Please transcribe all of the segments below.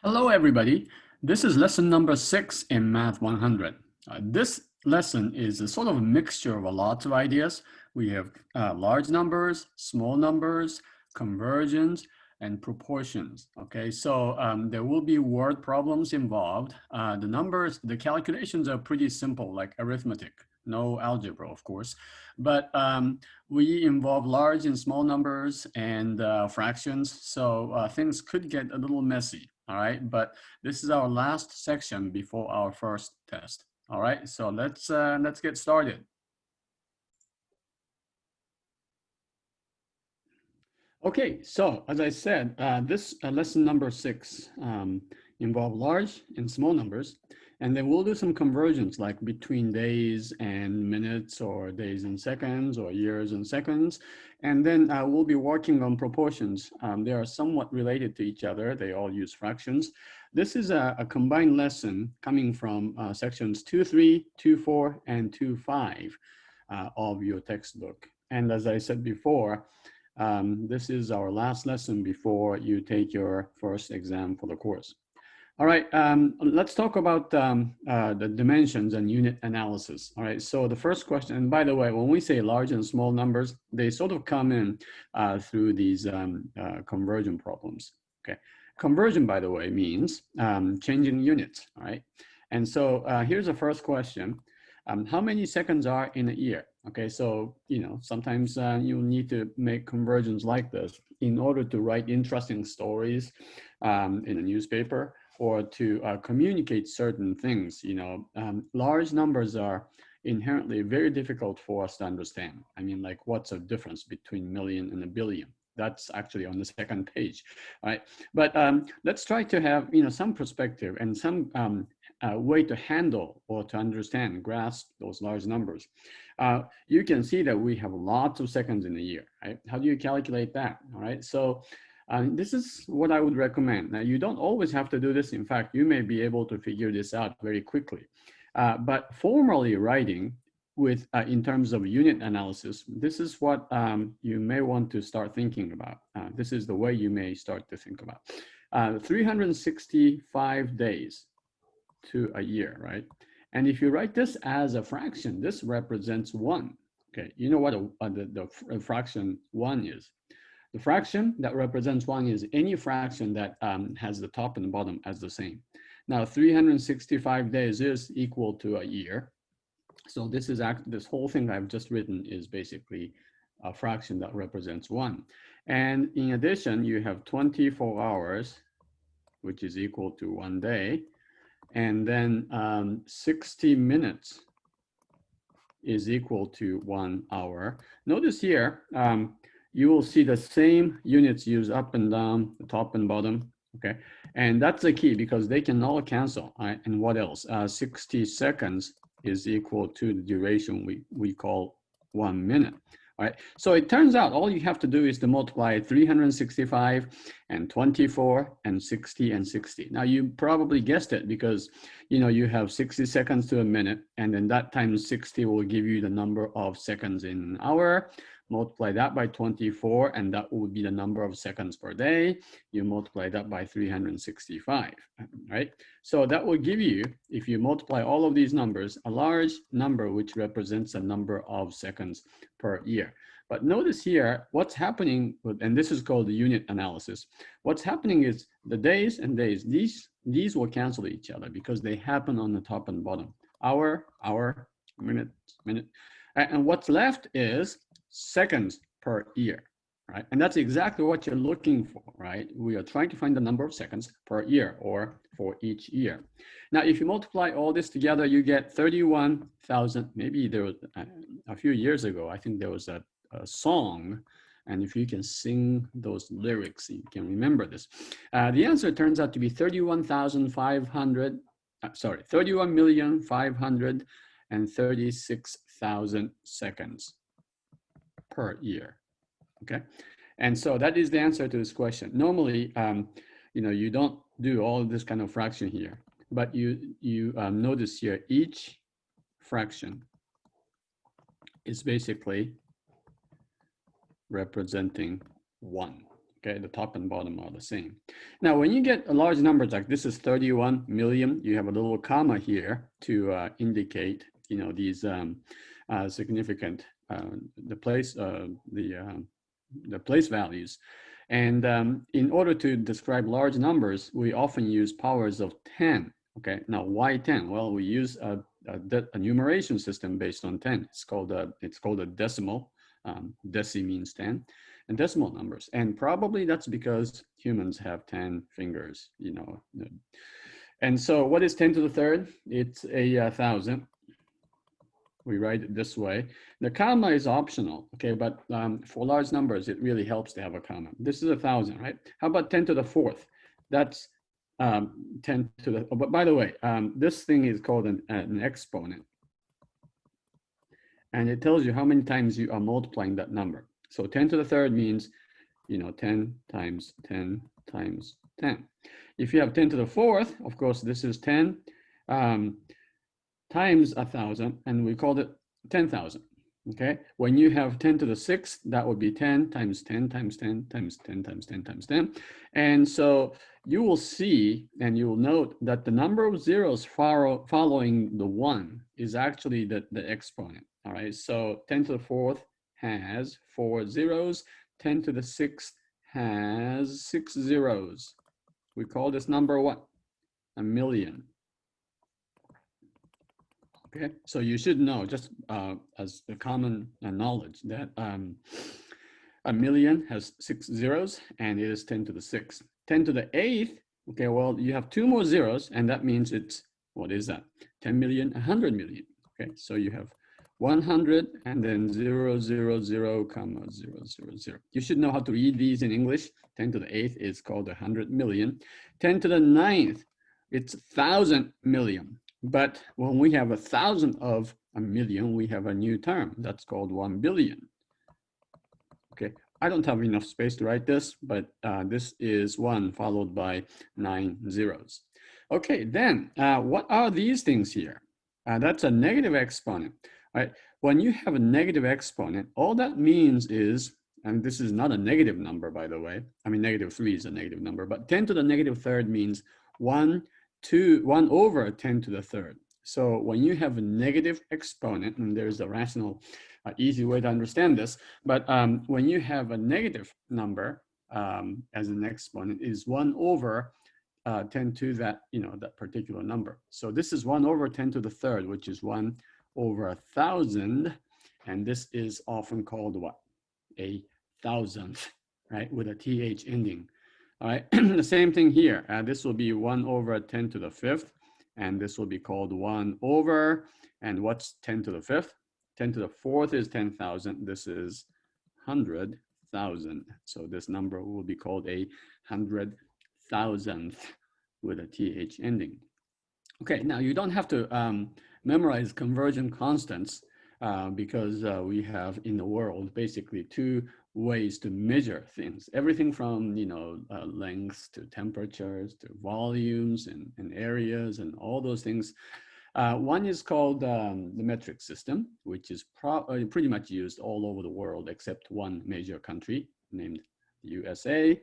Hello, everybody. This is lesson number 6 in Math 100. This lesson is a sort of a mixture of a lot of ideas. We have large numbers, small numbers, conversions, and proportions. Okay, so there will be word problems involved. The calculations are pretty simple, like arithmetic. No algebra, of course, but we involve large and small numbers and fractions, so things could get a little messy. All right, but this is our last section before our first test. All right, so let's get started. Okay, so as I said, this lesson number 6 involve large and small numbers, and then we'll do some conversions like between days and minutes, or days and seconds, or years and seconds. And then we'll be working on proportions. They are somewhat related to each other. They all use fractions. This is a combined lesson coming from sections 2.3, 2.4, and 2.5 of your textbook. And as I said before, this is our last lesson before you take your first exam for the course. All right, let's talk about the dimensions and unit analysis. All right, so the first question, and by the way, when we say large and small numbers, they sort of come in through these conversion problems. Okay, conversion, by the way, means changing units. All right, and so here's the first question. How many seconds are in a year? Okay, so, sometimes you'll need to make conversions like this in order to write interesting stories in a newspaper, or to communicate certain things. Large numbers are inherently very difficult for us to understand. I mean, like, what's the difference between million and a billion? That's actually on the second page, right? But let's try to have, some perspective and some way to handle or to understand, grasp those large numbers. You can see that we have lots of seconds in a year, right? How do you calculate that? All right, so this is what I would recommend. Now, you don't always have to do this. In fact, you may be able to figure this out very quickly. But formally writing with, in terms of unit analysis, this is what you may want to start thinking about. This is the way you may start to think about. 365 days to a year, right? And if you write this as a fraction, this represents 1. Okay, you know what the fraction 1 is? The fraction that represents 1 is any fraction that has the top and the bottom as the same. Now, 365 days is equal to a year. So this whole thing I've just written is basically a fraction that represents 1. And in addition, you have 24 hours, which is equal to 1 day. And then 60 minutes is equal to 1 hour. Notice here, you will see the same units used up and down, the top and bottom, okay? And that's the key, because they can all cancel, right? And what else? 60 seconds is equal to the duration we call 1 minute, right? So it turns out all you have to do is to multiply 365 and 24 and 60 and 60. Now, you probably guessed it, because you have 60 seconds to a minute, and then that times 60 will give you the number of seconds in an hour. Multiply that by 24, and that would be the number of seconds per day. You multiply that by 365, right? So that will give you, if you multiply all of these numbers, a large number which represents the number of seconds per year. But notice here, what's happening, and this is called the unit analysis. What's happening is the days and days, these will cancel each other because they happen on the top and bottom. Hour, minute, minute. And what's left is seconds per year, right? And that's exactly what you're looking for, right? We are trying to find the number of seconds per year, or for each year. Now, if you multiply all this together, you get 31,000. Maybe there was a few years ago, I think there was a song, and if you can sing those lyrics, you can remember this. The answer turns out to be 31,536,000 seconds per year, okay? And so that is the answer to this question. Normally, you don't do all this kind of fraction here, but you notice here, each fraction is basically representing 1, Okay, the top and bottom are the same. Now, when you get a large number, like this is 31 million, you have a little comma here to indicate, you know, these significant the place values. And in order to describe large numbers, we often use powers of 10. Okay, now why 10? Well, we use a numeration system based on 10. It's called a decimal. Deci means 10, and decimal numbers. And probably that's because humans have 10 fingers, you know. And so what is 10 to the third? It's a thousand. We write it this way. The comma is optional, okay? But for large numbers, it really helps to have a comma. This is 1,000, right? How about 10 to the fourth? That's 10 to the, oh, but by the way, this thing is called an exponent. And it tells you how many times you are multiplying that number. So 10 to the third means, you know, 10 times 10 times 10. If you have 10 to the fourth, of course, this is 10 times 1,000, and we called it 10,000. Okay, when you have 10 to the sixth, that would be 10 times 10 times 10 times 10 times 10 times 10. And so you will see, and you will note that the number of zeros following the one is actually the exponent. All right, so 10 to the fourth has 4 zeros. 10 to the sixth has 6 zeros. We call this number what? A million. Okay, so you should know, just as a common knowledge, that a million has 6 zeros, and it is 10 to the sixth. 10 to the eighth, okay, well, you have 2 more zeros, and that means it's, what is that? 10 million, 100 million. Okay, so you have 100 and then 0, 0, 0, comma, 0, 0, 0. You should know how to read these in English. 10 to the eighth is called 100 million. 10 to the ninth, it's 1,000 million. But when we have 1,000 of a million, we have a new term that's called 1 billion. Okay, I don't have enough space to write this, but this is 1 followed by 9 zeros. Okay, then what are these things here? That's a negative exponent. Right? When you have a negative exponent, all that means is, and this is not a negative number, by the way. I mean, -3 is a negative number, but 10 to the negative third means 1 over 10 to the third. So when you have a negative exponent, and there's a rational, easy way to understand this, but when you have a negative number as an exponent, is 1 over 10 to that, you know, that particular number. So this is 1 over 10 to the third, which is 1 over 1,000, and this is often called what? A thousandth, right? With a th ending. All right, the same thing here. This will be 1 over 10 to the fifth, and this will be called 1 over, and what's 10 to the fifth? 10 to the fourth is 10,000. This is 100,000. So this number will be called a 100,000th with a th ending. Okay, now you don't have to memorize conversion constants because we have in the world basically 2 ways to measure things. Everything from, you know, lengths to temperatures to volumes and areas and all those things. One is called the metric system, which is pretty much used all over the world except one major country named USA,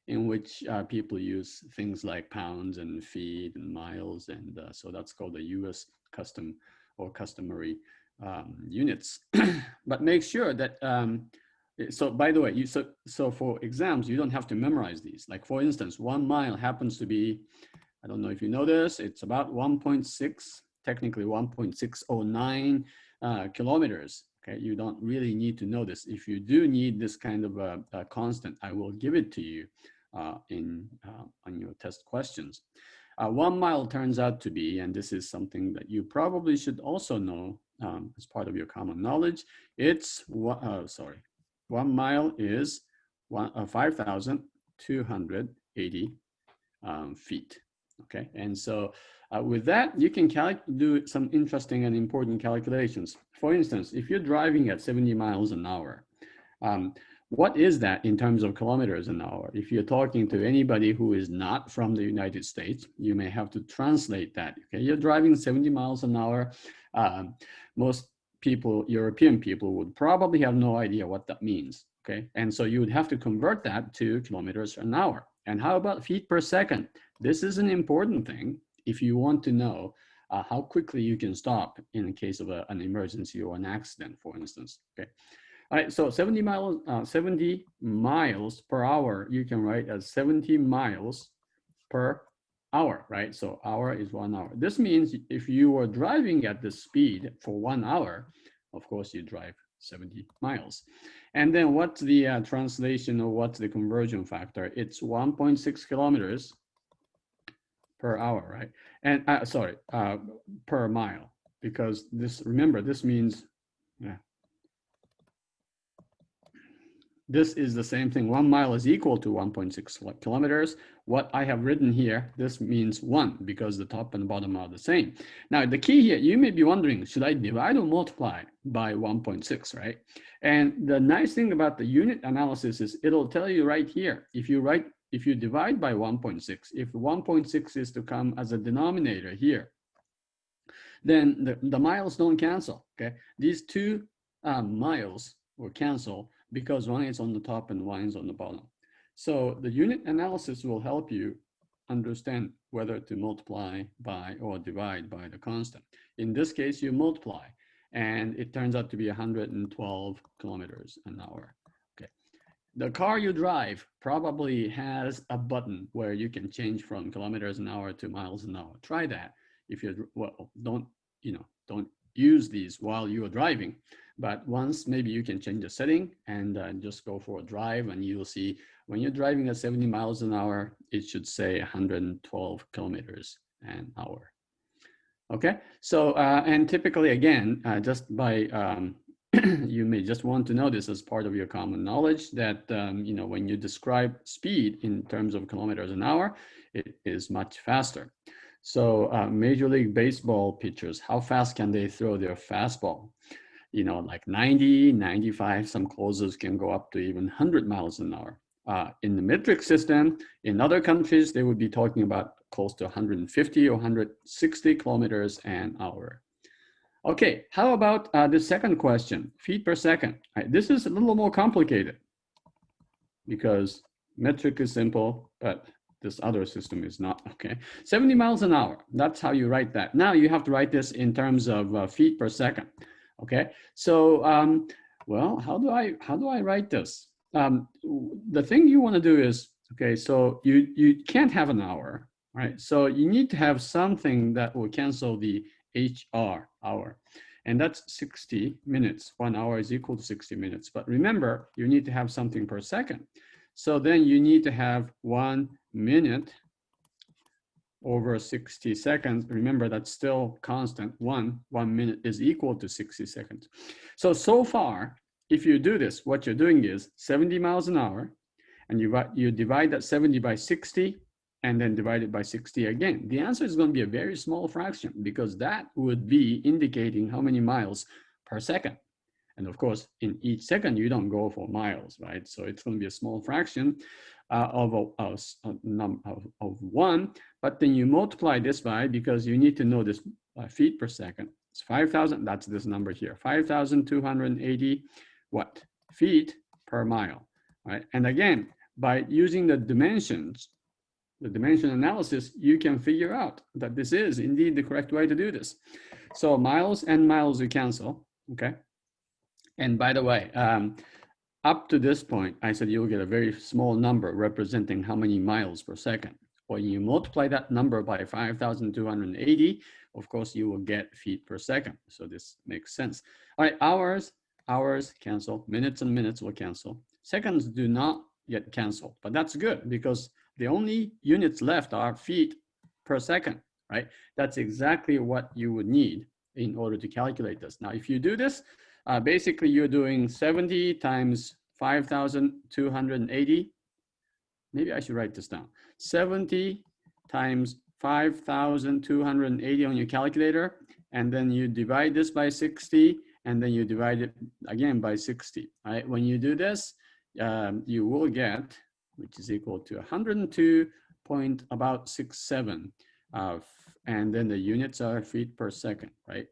in which people use things like pounds and feet and miles, and so that's called the US custom or customary units. But make sure that, so by the way, so for exams, you don't have to memorize these. Like for instance, 1 mile happens to be, I don't know if you know this, it's about 1.6, technically 1.609 kilometers. Okay, you don't really need to know this. If you do need this kind of a constant, I will give it to you on your test questions. 1 mile turns out to be, and this is something that you probably should also know as part of your common knowledge, it's, 1 mile is 5,280 feet. Okay, and so with that, you can do some interesting and important calculations. For instance, if you're driving at 70 miles an hour, what is that in terms of kilometers an hour? If you're talking to anybody who is not from the United States, you may have to translate that. Okay, you're driving 70 miles an hour. Most people, European people, would probably have no idea what that means. okay? And so you would have to convert that to kilometers an hour. And how about feet per second? This is an important thing if you want to know how quickly you can stop in the case of an emergency or an accident, for instance, okay? All right, so 70 miles per hour, you can write as 70 miles per hour, right? So hour is 1 hour. This means if you were driving at this speed for 1 hour, of course you drive 70 miles. And then what's the translation or what's the conversion factor? It's 1.6 kilometers per hour, right? And per mile, because this, remember, this means, yeah, this is the same thing. 1 mile is equal to 1.6 kilometers. What I have written here, this means 1 because the top and bottom are the same. Now, the key here, you may be wondering, should I divide or multiply by 1.6, right? And the nice thing about the unit analysis is it'll tell you right here, if you divide by 1.6, if 1.6 is to come as a denominator here, then the miles don't cancel, okay? These two miles will cancel because one is on the top and one is on the bottom. So the unit analysis will help you understand whether to multiply by or divide by the constant. In this case, you multiply, and it turns out to be 112 kilometers an hour. Okay. The car you drive probably has a button where you can change from kilometers an hour to miles an hour. Try that. If you, well, don't use these while you are driving, but once maybe you can change the setting and just go for a drive, and you'll see when you're driving at 70 miles an hour, it should say 112 kilometers an hour. Okay, so and typically again, just by you may just want to know this as part of your common knowledge that when you describe speed in terms of kilometers an hour, it is much faster. So Major League Baseball pitchers, how fast can they throw their fastball? Like 90, 95, some closers can go up to even 100 miles an hour. In the metric system, in other countries, they would be talking about close to 150 or 160 kilometers an hour. Okay, how about the second question, feet per second? Right, this is a little more complicated because metric is simple, but this other system is not, okay? 70 miles an hour, that's how you write that. Now you have to write this in terms of feet per second, okay? So, well, how do I write this? The thing you wanna do is, okay, so you can't have an hour, right? So you need to have something that will cancel the HR, hour. And that's 60 minutes. 1 hour is equal to 60 minutes. But remember, you need to have something per second. So then you need to have 1 minute over 60 seconds. Remember, that's still constant. 1 minute is equal to 60 seconds. So far, if you do this, what you're doing is 70 miles an hour, and you divide that 70 by 60, and then divide it by 60 again. The answer is going to be a very small fraction because that would be indicating how many miles per second. And of course, in each second, you don't go for miles, right? So it's going to be a small fraction of 1, but then you multiply this by, because you need to know this feet per second. It's 5,000, that's this number here, 5,280 what? Feet per mile, right? And again, by using the dimensions, the dimension analysis, you can figure out that this is indeed the correct way to do this. So miles and miles you cancel, okay? And by the way, up to this point, I said you'll get a very small number representing how many miles per second. When you multiply that number by 5,280, of course, you will get feet per second. So this makes sense. All right, hours cancel, minutes and minutes will cancel. Seconds do not get canceled, but that's good because the only units left are feet per second, right? That's exactly what you would need in order to calculate this. Now, if you do this, basically you're doing 70 times 5,280. Maybe I should write this down. 70 times 5,280 on your calculator, and then you divide this by 60, and then you divide it again by 60, right? When you do this, you will get, which is equal to 102.67, and then the units are feet per second, right?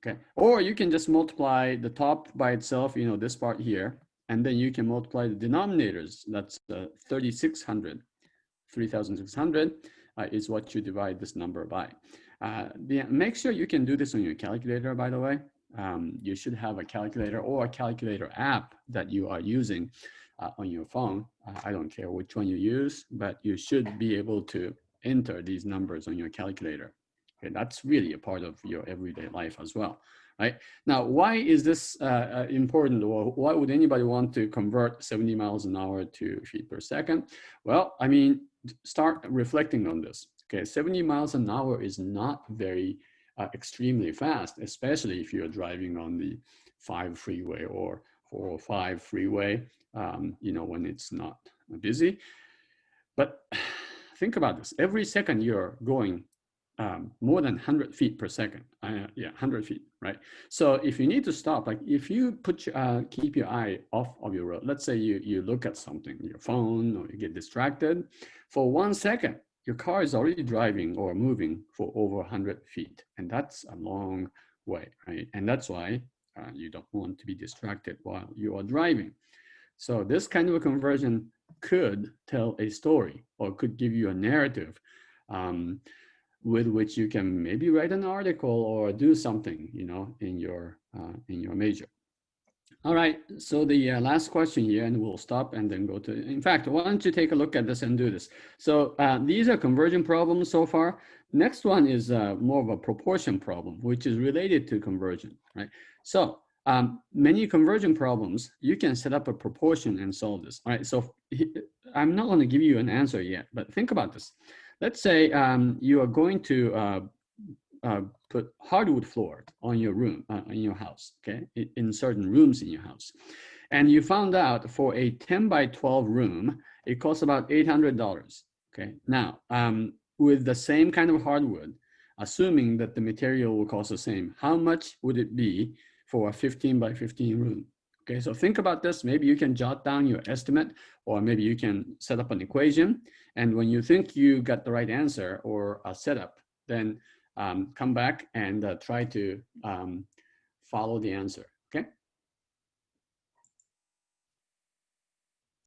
Okay, or you can just multiply the top by itself, this part here, and then you can multiply the denominators. That's 3,600. 3,600 is what you divide this number by. Make sure you can do this on your calculator, by the way. You should have a calculator or a calculator app that you are using on your phone. I don't care which one you use, but you should be able to enter these numbers on your calculator. Okay, that's really a part of your everyday life as well, right? Now, why is this important, or why would anybody want to convert 70 miles an hour to feet per second? Well, I mean, start reflecting on this. Okay, 70 miles an hour is not very extremely fast, especially if you're driving on the 5 freeway or 405 freeway, you know, when it's not busy. But think about this. Every second you're going more than 100 feet per second. Yeah, 100 feet, right? So if you need to stop, like if you put keep your eye off of your road, let's say you look at something, your phone, or you get distracted, for 1 second, your car is already driving or moving for over 100 feet. And that's a long way, right? And that's why you don't want to be distracted while you are driving. So this kind of a conversion could tell a story or could give you a narrative with which you can maybe write an article or do something, you know, in your major. All right, so the last question here, and we'll stop and then go to, in fact, why don't you take a look at this and do this? So these are conversion problems so far. Next one is more of a proportion problem, which is related to conversion, right? So many conversion problems, you can set up a proportion and solve this. All right, so I'm not gonna give you an answer yet, but think about this. Let's say you are going to put hardwood floor on your room, in your house, okay, in certain rooms in your house. And you found out for a 10 by 12 room, it costs about $800, okay? Now, with the same kind of hardwood, assuming that the material will cost the same, how much would it be for a 15 by 15 room? Okay, so think about this. Maybe you can jot down your estimate, or maybe you can set up an equation. And when you think you got the right answer or a setup, then come back and try to follow the answer, okay?